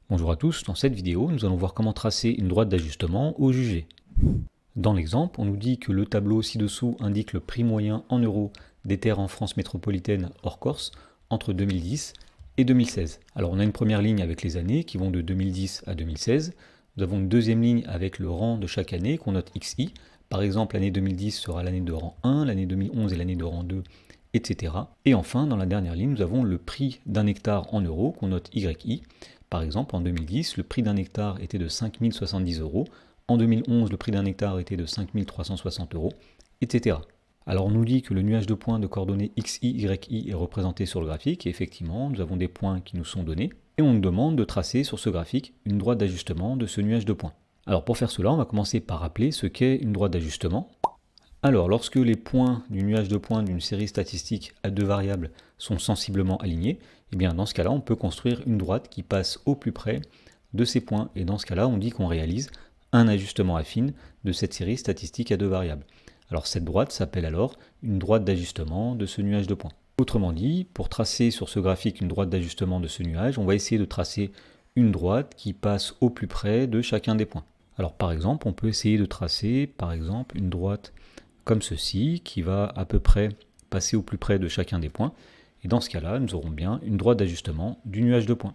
Bonjour à tous, dans cette vidéo, nous allons voir comment tracer une droite d'ajustement au jugé. Dans l'exemple, on nous dit que le tableau ci-dessous indique le prix moyen en euros des terres en France métropolitaine hors Corse entre 2010 et 2016. Alors on a une première ligne avec les années qui vont de 2010 à 2016. Nous avons une deuxième ligne avec le rang de chaque année qu'on note XI. Par exemple, l'année 2010 sera l'année de rang 1, l'année 2011 est l'année de rang 2, etc. Et enfin, dans la dernière ligne, nous avons le prix d'un hectare en euros qu'on note YI. Par exemple, en 2010, le prix d'un hectare était de 5 070 euros. En 2011, le prix d'un hectare était de 5 360 euros, etc. Alors on nous dit que le nuage de points de coordonnées XI, YI est représenté sur le graphique, et effectivement, nous avons des points qui nous sont donnés, et on nous demande de tracer sur ce graphique une droite d'ajustement de ce nuage de points. Alors pour faire cela, on va commencer par rappeler ce qu'est une droite d'ajustement. Alors, lorsque les points du nuage de points d'une série statistique à deux variables sont sensiblement alignés, eh bien dans ce cas-là, on peut construire une droite qui passe au plus près de ces points. Et dans ce cas-là, on dit qu'on réalise un ajustement affine de cette série statistique à deux variables. Alors cette droite s'appelle alors une droite d'ajustement de ce nuage de points. Autrement dit, pour tracer sur ce graphique une droite d'ajustement de ce nuage, on va essayer de tracer une droite qui passe au plus près de chacun des points. Alors par exemple, on peut essayer de tracer par exemple une droite comme ceci, qui va à peu près passer au plus près de chacun des points. Et dans ce cas-là, nous aurons bien une droite d'ajustement du nuage de points.